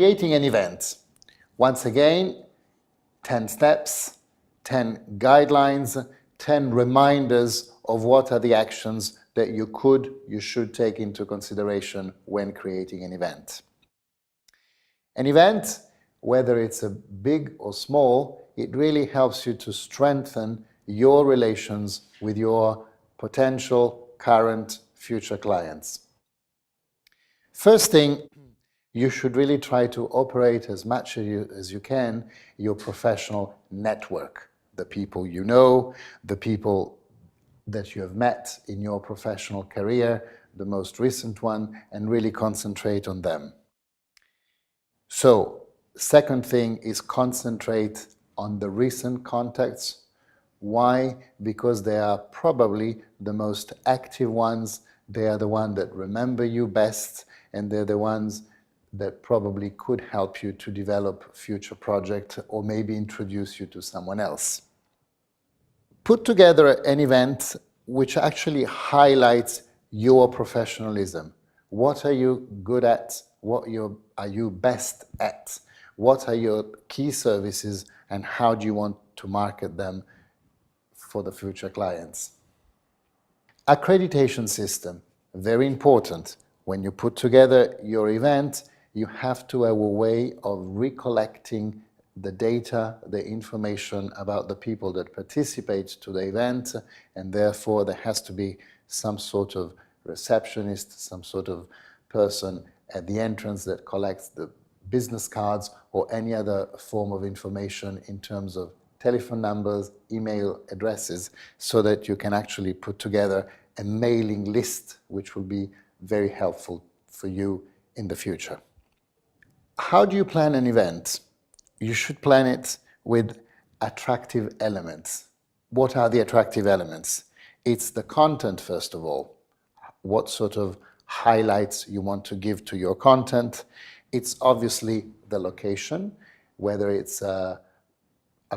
Creating an event. Once again, 10 steps, 10 guidelines, 10 reminders of what are the actions that you should take into consideration when creating an event. An event, whether it's a big or small, it really helps you to strengthen your relations with your potential, current, future clients. First thing, you should really try to operate as much as you can your professional network. The people you know, the people that you have met in your professional career, the most recent one, and really concentrate on them. So, second thing is concentrate on the recent contacts. Why? Because they are probably the most active ones, they are the ones that remember you best, and they're the ones that probably could help you to develop future projects or maybe introduce you to someone else. Put together an event which actually highlights your professionalism. What are you good at? What are you best at? What are your key services and how do you want to market them for the future clients? Accreditation system, very important. When you put together your event, you have to have a way of recollecting the data, the information about the people that participate to the event, and therefore there has to be some sort of receptionist, some sort of person at the entrance that collects the business cards or any other form of information in terms of telephone numbers, email addresses, so that you can actually put together a mailing list which will be very helpful for you in the future. How do you plan an event? You should plan it with attractive elements. What are the attractive elements? It's the content, first of all. What sort of highlights you want to give to your content. It's obviously the location, whether it's a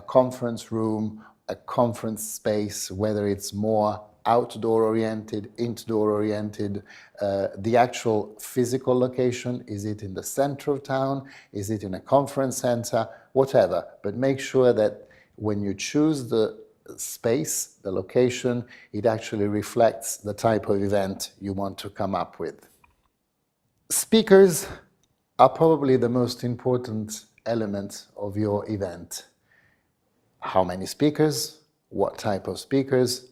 conference room, a conference space, whether it's more outdoor oriented, indoor oriented, the actual physical location. Is it in the center of town? Is it in a conference center? Whatever. But make sure that when you choose the space, the location, it actually reflects the type of event you want to come up with. Speakers are probably the most important element of your event. How many speakers? What type of speakers?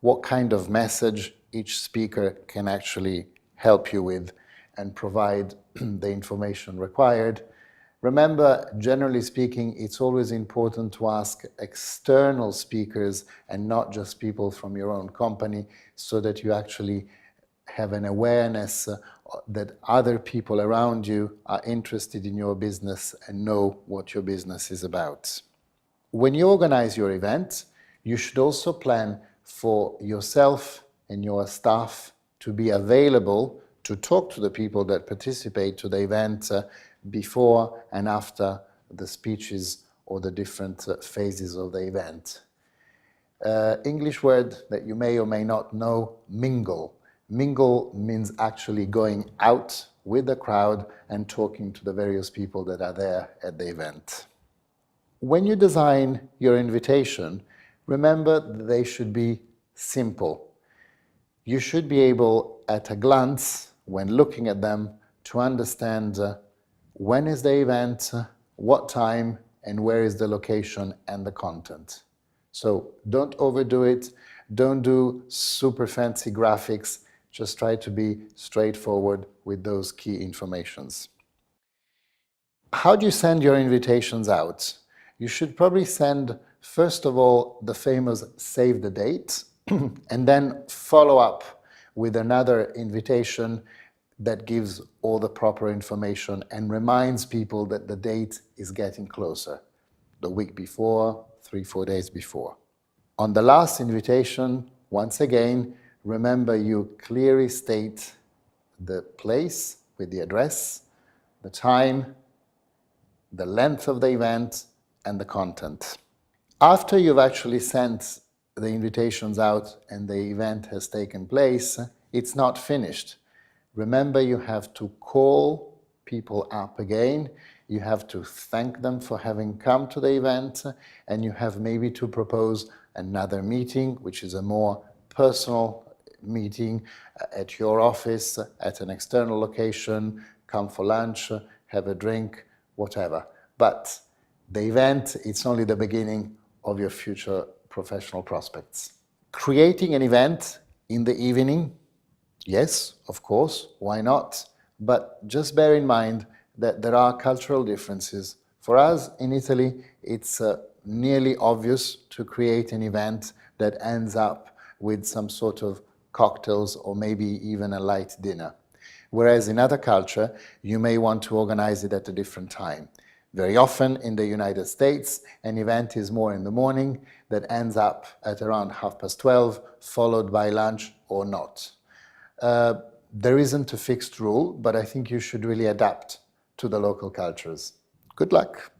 What kind of message each speaker can actually help you with and provide the information required. Remember, generally speaking, it's always important to ask external speakers and not just people from your own company, so that you actually have an awareness that other people around you are interested in your business and know what your business is about. When you organize your event, you should also plan for yourself and your staff to be available to talk to the people that participate to the event before and after the speeches or the different phases of the event. English word that you may or may not know, mingle. Mingle means actually going out with the crowd and talking to the various people that are there at the event. When you design your invitation, remember that they should be simple. You should be able, at a glance, when looking at them, to understand when is the event, what time, and where is the location and the content. So don't overdo it, don't do super fancy graphics, just try to be straightforward with those key informations. How do you send your invitations out? You should probably send, first of all, the famous save the date, and then follow up with another invitation that gives all the proper information and reminds people that the date is getting closer, the week before, 3-4 days before. On the last invitation, once again, remember you clearly state the place with the address, the time, the length of the event, and the content. After you've actually sent the invitations out and the event has taken place, it's not finished. Remember, you have to call people up again. you have to thank them for having come to the event, and you have maybe to propose another meeting, which is a more personal meeting at your office, at an external location, come for lunch, have a drink, whatever. But the event, it's only the beginning of your future professional prospects. Creating an event in the evening, yes, of course, why not? But just bear in mind that there are cultural differences. For us in Italy, it's nearly obvious to create an event that ends up with some sort of cocktails or maybe even a light dinner. Whereas in other culture, you may want to organize it at a different time. Very often in the United States, an event is more in the morning that ends up at around 12:30, followed by lunch or not. There isn't a fixed rule, but I think you should really adapt to the local cultures. Good luck.